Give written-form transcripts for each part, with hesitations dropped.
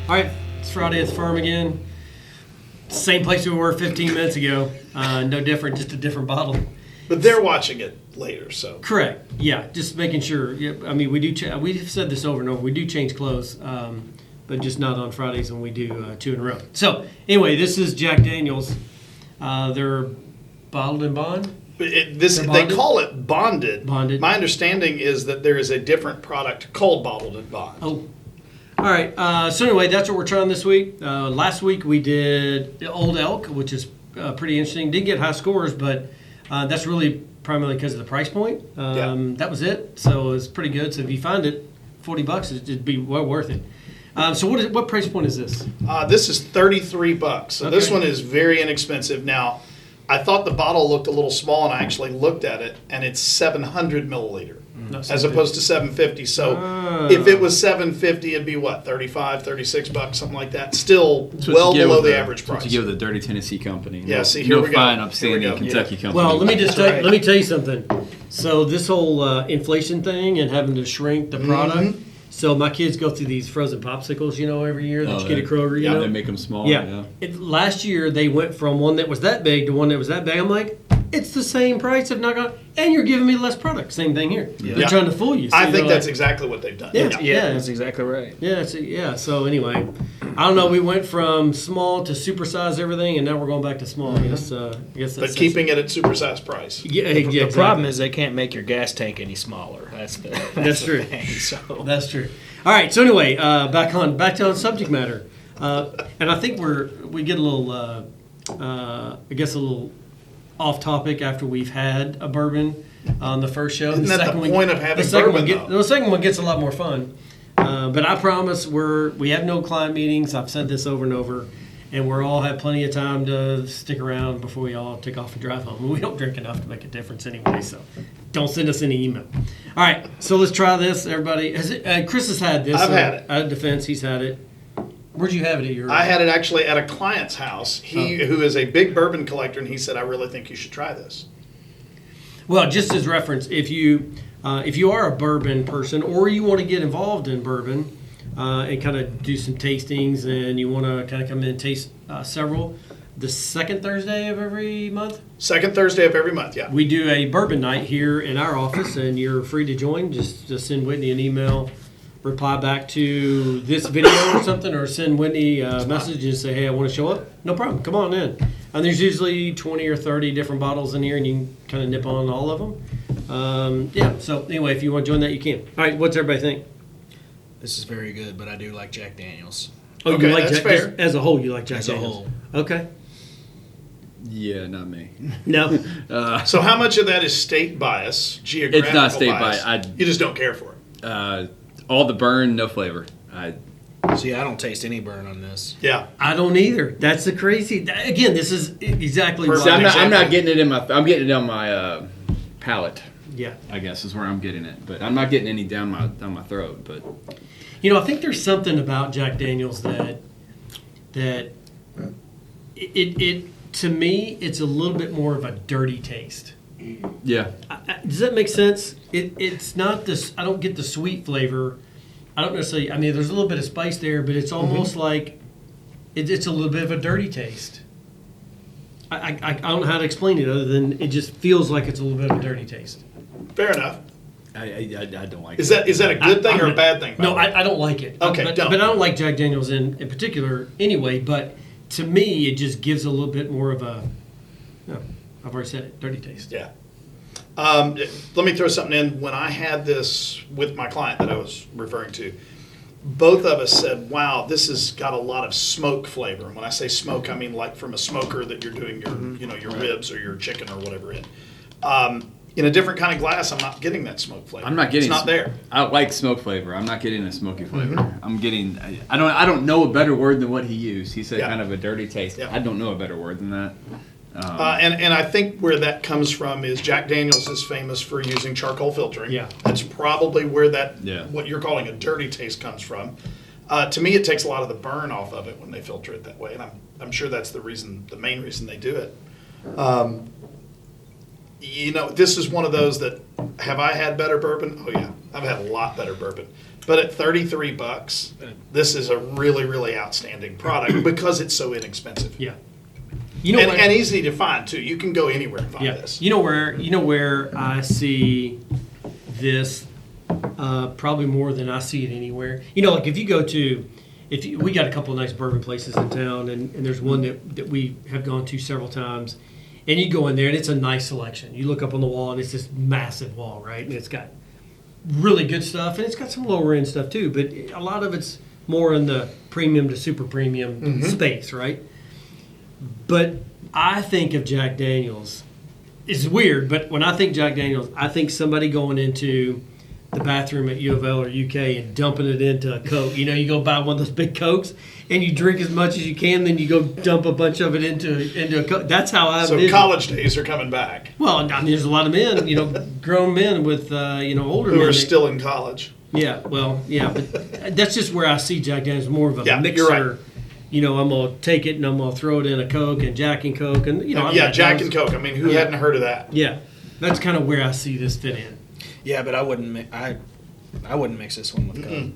All right, it's Friday at the farm again. Same place we were 15 minutes ago. No different, just a different bottle. But they're watching it later, so. Correct. Yeah, just making sure. Yeah, I mean, we do. We've said this over and over. We do change clothes, but just not on Fridays when we do 2 in a row. So anyway, this is Jack Daniel's. They're bottled in bond. They call it bonded. Bonded. My understanding is that there is a different product called bottled in bond. Oh. All right. So anyway, that's what we're trying this week. Last week we did Old Elk, which is pretty interesting. Didn't get high scores, but that's really primarily because of the price point. That was it. So it was pretty good. So if you find it, $40, it'd be well worth it. So what price point is this? This is $33. So Okay. This one is very inexpensive. Now, I thought the bottle looked a little small, and I actually looked at it, and it's 700 milliliter. As opposed to 750. So if it was 750, it'd be what, $35, $36, something like that. Still well below the average price. That's what you give the Dirty Tennessee Company. Yeah, see, here we go. No fine, upstanding Kentucky company. Well, let me tell you something. So this whole inflation thing and having to shrink the product. So my kids go through these frozen popsicles, every year that you get at Kroger. Yeah, they make them small. Yeah. Last year they went from one that was that big to one that was that big. I'm like, it's the same price, if not gone, and you're giving me less product. Same thing here. Yeah. They're trying to fool you. So I think that's exactly what they've done. Yeah, that's exactly right. Yeah. So anyway, I don't know. We went from small to supersize everything, and now we're going back to small. I guess that's But keeping it at supersized price. Yeah, The problem is they can't make your gas tank any smaller. That's true. Thing, so. That's true. All right. So anyway, back on subject matter, and I think we get a little, a little off topic after we've had a bourbon on the first show. Isn't that the point of having bourbon, though? The second one gets a lot more fun. But I promise we have no client meetings. I've said this over and over, and we're all have plenty of time to stick around before we all take off and drive home. We don't drink enough to make a difference anyway, so don't send us any email. All right, so let's try this, everybody. Chris has had this. I've had it. At Defense, he's had it. Where'd you have it at your? I had it actually at a client's house. Who is a big bourbon collector, and he said, "I really think you should try this." Well, just as reference, if you are a bourbon person or you want to get involved in bourbon and kind of do some tastings, and you want to kind of come in and taste several, the second Thursday of every month. Second Thursday of every month, yeah. We do a bourbon night here in our office, and you're free to join. Just send Whitney an email. Reply back to this video or something, or send Whitney a message and say, hey, I want to show up. No problem. Come on in. And there's usually 20 or 30 different bottles in here, and you can kind of nip on all of them. So anyway, if you want to join that, you can. All right, what's everybody think? This is very good, but I do like Jack Daniels. Oh, Okay, you like that's Jack fair. as a whole, you like Jack As a Daniels? whole. Okay. Yeah, not me. No. So how much of that is state bias, geographical It's not state bias? bias. You just don't care for it. All the burn, no flavor. See, I don't taste any burn on this. Yeah. I don't either. That's the crazy. Again, this is exactly Perfect. See, why. I'm not getting it in my. I'm getting it on my palate. Yeah. I guess is where I'm getting it, but I'm not getting any down my throat. But I think there's something about Jack Daniels that it to me, it's a little bit more of a dirty taste. yeah, Does that make sense? It's not this. I don't get the sweet flavor. I don't necessarily. I mean, there's a little bit of spice there, but it's almost like it's a little bit of a dirty taste. I don't know how to explain it other than it just feels like it's a little bit of a dirty taste. Fair enough. I don't like. Is that a good thing or a bad thing? No, I don't like it. Okay, but don't. I don't like Jack Daniels in particular anyway. But to me, it just gives a little bit more of a. No, I've already said it. Dirty taste. Yeah. Let me throw something in. When I had this with my client that I was referring to, both of us said, wow, this has got a lot of smoke flavor. And when I say smoke, I mean like from a smoker that you're doing your, your ribs or your chicken or whatever in. In a different kind of glass, I'm not getting that smoke flavor. I'm not getting. It's not there. I like smoke flavor. I'm not getting a smoky flavor. I'm getting. I don't know a better word than what he used. He said kind of a dirty taste. Yeah. I don't know a better word than that. And I think where that comes from is Jack Daniels is famous for using charcoal filtering. Yeah. That's probably where that Yeah. what you're calling a dirty taste comes from. To me, it takes a lot of the burn off of it when they filter it that way, and I'm sure that's the main reason they do it. This is one of those that Have I had better bourbon? Oh yeah, I've had a lot better bourbon. But at $33, this is a really, really outstanding product because it's so inexpensive. Yeah. You know And easy to find too. You can go anywhere and find Yeah. this. You know where I see this probably more than I see it anywhere. You know, like if you go to, we got a couple of nice bourbon places in town, and there's one that we have gone to several times, and you go in there and it's a nice selection. You look up on the wall and it's this massive wall, right? And it's got really good stuff, and it's got some lower end stuff too, but a lot of it's more in the premium to super premium space, right? But I think of Jack Daniels. It's weird, but when I think Jack Daniels, I think somebody going into the bathroom at U of L or UK and dumping it into a Coke. You know, you go buy one of those big Cokes and you drink as much as you can, then you go dump a bunch of it into a Coke. That's how I So envision. college days are coming back. Well, I mean, there's a lot of men, grown men with, older Who men. are still in college. Yeah, well, yeah, but that's just where I see Jack Daniels more of a Yeah, mixer. you're right. I'm gonna take it and I'm gonna throw it in a Coke and Jack and Coke and Yeah, Jack and Coke. I mean, who hadn't heard of that? Yeah, that's kind of where I see this fit in. Yeah, but I wouldn't. I wouldn't mix this one with Coke.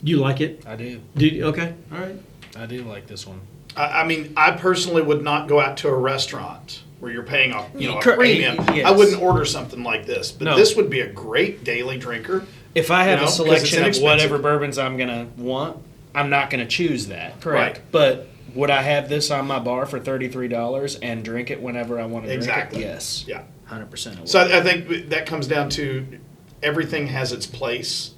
You like it? I do. Okay, all right. I do like this one. I mean, I personally would not go out to a restaurant where you're paying a Correct. premium. Yes. I wouldn't order something like this, but No. this would be a great daily drinker. If I have a 'cause it's selection of inexpensive. whatever bourbons I'm gonna want, I'm not gonna choose that. Correct. Right. But would I have this on my bar for $33 and drink it whenever I want to Exactly. drink it? Yes. Yeah. 100%. I would. So I think that comes down to everything has its place.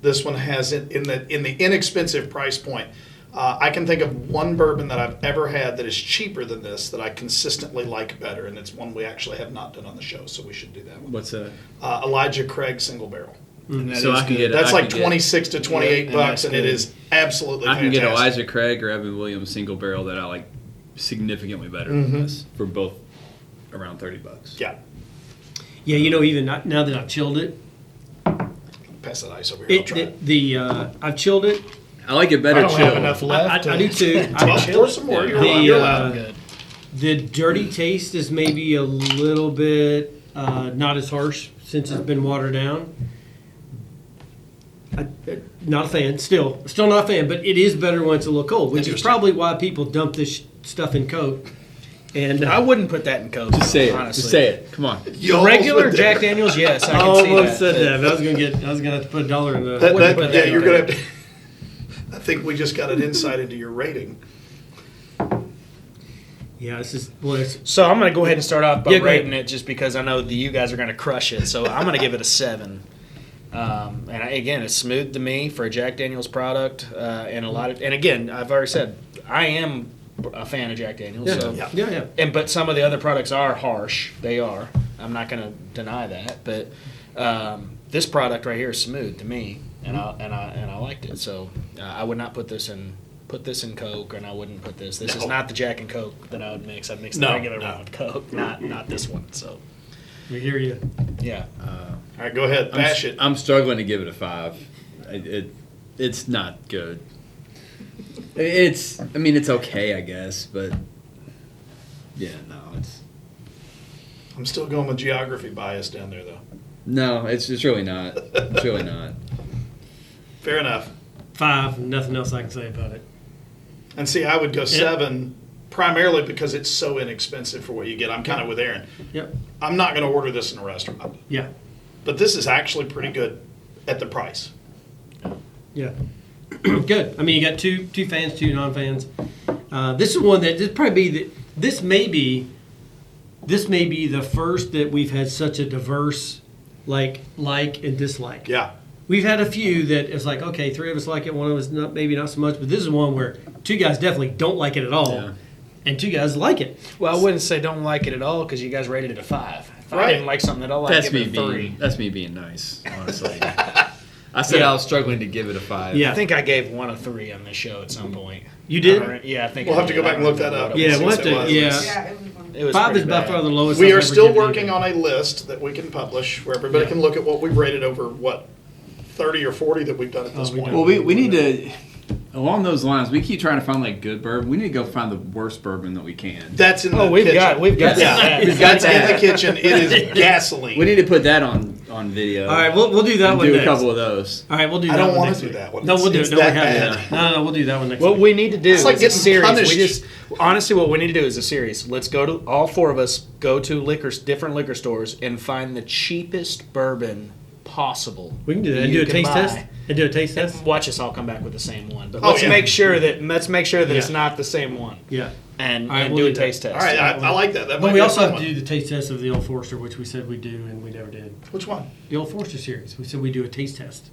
This one has it in the inexpensive price point. I can think of one bourbon that I've ever had that is cheaper than this that I consistently like better, and it's one we actually have not done on the show, so we should do that one. What's that? Elijah Craig Single Barrel. And that So is I can good. get That's I like can get- 26 to 28 Yeah, and bucks, that's and it good. is absolutely I can get fantastic. Elijah Craig or Evan Williams single barrel that I like significantly better than this for both around $30. Yeah. Yeah, even now that I've chilled it, Pass that ice over here. I'll try it. I've chilled it. I like it better I don't chilled. have enough left. I do too. Well, pour some more. You're allowed. You're allowed. Good. The dirty taste is maybe a little bit not as harsh since it's been watered down. Not a fan, still not a fan, but it is better when it's a little cold, which is Interesting. probably why people dump this stuff in Coke. And I wouldn't put that in Coke. Just say it. Honestly. Just say it. Come on. You The almost regular went Jack there. Daniels, yes, I I can see almost that. said that. But I was gonna have to put $1 in the. wouldn't put that You're in gonna there. have to. I think we just got an insight into your rating. Yeah, this is well. It's, So I'm going to go ahead and start off by Yeah, go ahead. rating it just because I know that you guys are going to crush it. So I'm going to give it a 7. Again, it's smooth to me for a Jack Daniels product, and again, I've already said I am a fan of Jack Daniels. yeah, So, yeah. but some of the other products are harsh. They are. I'm not going to deny that. But this product right here is smooth to me, and I liked it. So I would not put this in Coke, and I wouldn't put this. This is No. not the Jack and Coke that I would mix. I'd mix the No, regular no. one with Coke, not this one. So We hear you. yeah. All right, go ahead. Bash it. I'm struggling to give it a 5. It's not good. It's okay, I guess, but yeah, no, it's I'm still going with geography bias down there, though. no, it's really not. It's really not. Fair enough. 5. Nothing else I can say about it. And see, I would go 7 primarily because it's so inexpensive for what you get. I'm kind of with Aaron. Yep. I'm not going to order this in a restaurant, Yeah. but this is actually pretty good at the price. Yeah. Good. I mean, you got two fans, 2 non-fans. This is one that this may be the first that we've had such a diverse like and dislike. Yeah. We've had a few that it's like, okay, 3 of us like it, 1 of us maybe not so much, but this is one where 2 guys definitely don't like it at all, Yeah. and 2 guys like it. Well, I wouldn't say don't like it at all because you guys rated it a 5. If I Right. didn't like something at all, I'd That's give me it a 3. being nice, honestly. I said Yeah. I was struggling to give it a 5. Yeah. I think I gave one a 3 on this show at some point. You did? Yeah, I think We'll I have to did. go back and look that I don't up. remember Yeah, what we'll it have to. was. Yeah. Yeah, it was one. It was 5 is pretty by bad. far the lowest. We I've are ever still given working it. on a list that we can publish where everybody can look at what we've rated over, 30 or 40 that we've done at this we point. know. Well, we need to, along those lines, we keep trying to find like good bourbon. We need to go find the worst bourbon that we can. That's in the Oh, we've kitchen. got Yeah, that. we've got that in the kitchen. It is gasoline. We need to put that on on video. All right, we'll do that and one do next. a couple of those. All right, we'll do I that don't one want next to do week. that one. No, we'll do It's it. No, we that have bad. to. No, we'll do that one next What week. we need to do It's like is a getting series. punished. We just honestly, what we need to do is a series. Let's go to all four of us go to different liquor stores and find the cheapest bourbon possible. We can do that and you do a can taste buy. test. And do a taste test. And watch us all come back with the same one. But Oh, let's yeah. make sure that it's Yeah. not the same one. Yeah. And, All right, and we'll do a do that. taste test. All right, I like that. That might But we be a also fun have to one. do the taste test of the Old Forester, which we said we do, and we never did. Which one? The Old Forester series. We said we do a taste test.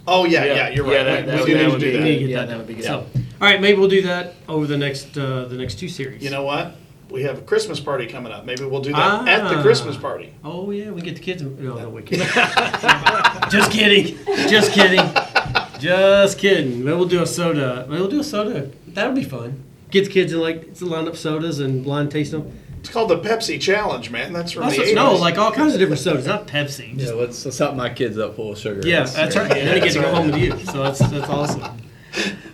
Oh, yeah, you're right. Yeah, that we would- do that need to would do be that. We need to get Yeah, that that done. would be good. So, all right, maybe we'll do that over the next two series. You know what? We have a Christmas party coming up. Maybe we'll do that at the Christmas party. Oh yeah, we get the kids. No, we can't. Just kidding. Just kidding. Just kidding. Maybe we'll do a soda. Maybe we'll do a soda. That would be fun. Get the kids to line up sodas and blind taste them. It's called the Pepsi Challenge, man. That's from the 80s. No, like all kinds of different sodas, not Pepsi. Yeah, Just, let's help my kids up full of sugar. yeah, that's right. And then they get to go home with you. So that's awesome.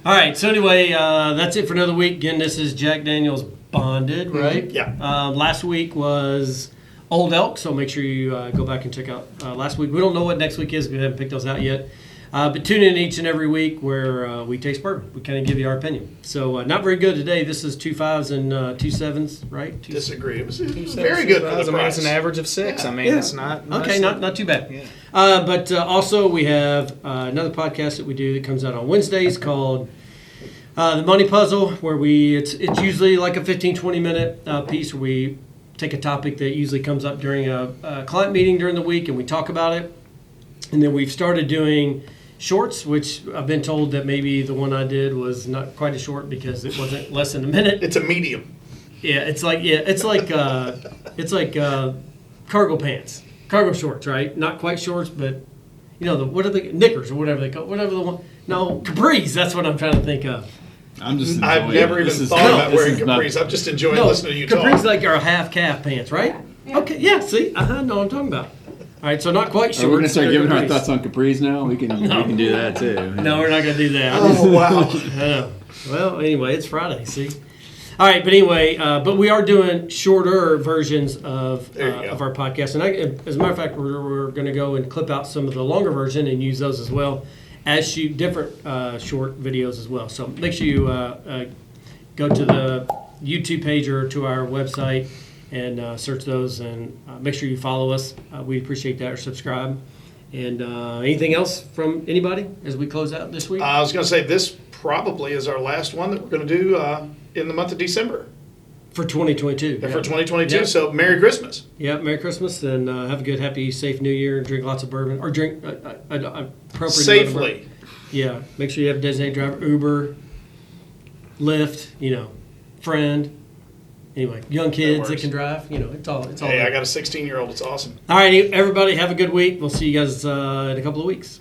All right. So anyway, that's it for another week. Again, this is Jack Daniel's Bonded, right? Yeah. Last week was Old Elk, so make sure you go back and check out last week. We don't know what next week is. We haven't picked those out yet. But tune in each and every week where we taste bourbon. We kind of give you our opinion. So not very good today. This is 2 5s and 2 7s, right? Disagree. It was very good for the I mean, price. it's an average of 6. Yeah. I mean, Yeah. it's not Okay, not too bad. Yeah. But also we have another podcast that we do that comes out on Wednesdays called The Money Puzzle, where it's usually like a 15, 20-minute piece where we take a topic that usually comes up during a client meeting during the week and we talk about it. And then we've started doing shorts, which I've been told that maybe the one I did was not quite as short because it wasn't less than a minute. It's a medium. Yeah, it's like cargo pants, cargo shorts, right? Not quite shorts, but what are the knickers or whatever they call whatever the one. No, capris. That's what I'm trying to think of. I'm just. I've enjoying never it. even This is- thought about this wearing is not- capris. I'm just enjoying No, listening to you talk. capris like our half calf pants, right? Yeah. Okay, yeah. See, know what I'm talking about. All right, so not quite short. Are we gonna start giving our capris. thoughts on capris now? We can do that too. No, we're not gonna do that. Oh, wow. I know. Well, anyway, it's Friday. See. All right, but anyway, but we are doing shorter versions of There you go. of our podcast, and as a matter of fact, we're going to go and clip out some of the longer version and use those as well as shoot different short videos as well. So make sure you go to the YouTube page or to our website and search those, and make sure you follow us. We appreciate that, or subscribe. And anything else from anybody as we close out this week? I was going to say this probably is our last one that we're going to do in the month of December For 2022. for 2022. Yeah. So Merry Christmas. Yeah, Merry Christmas, and have a good, happy, safe New Year. Drink lots of bourbon, or drink appropriate amount of bourbon. Safely. Yeah, make sure you have a designated driver, Uber, Lyft, friend. Anyway, young kids that works. can drive. It's all. Hey, there. I got a 16-year-old. It's awesome. All right, everybody, have a good week. We'll see you guys in a couple of weeks.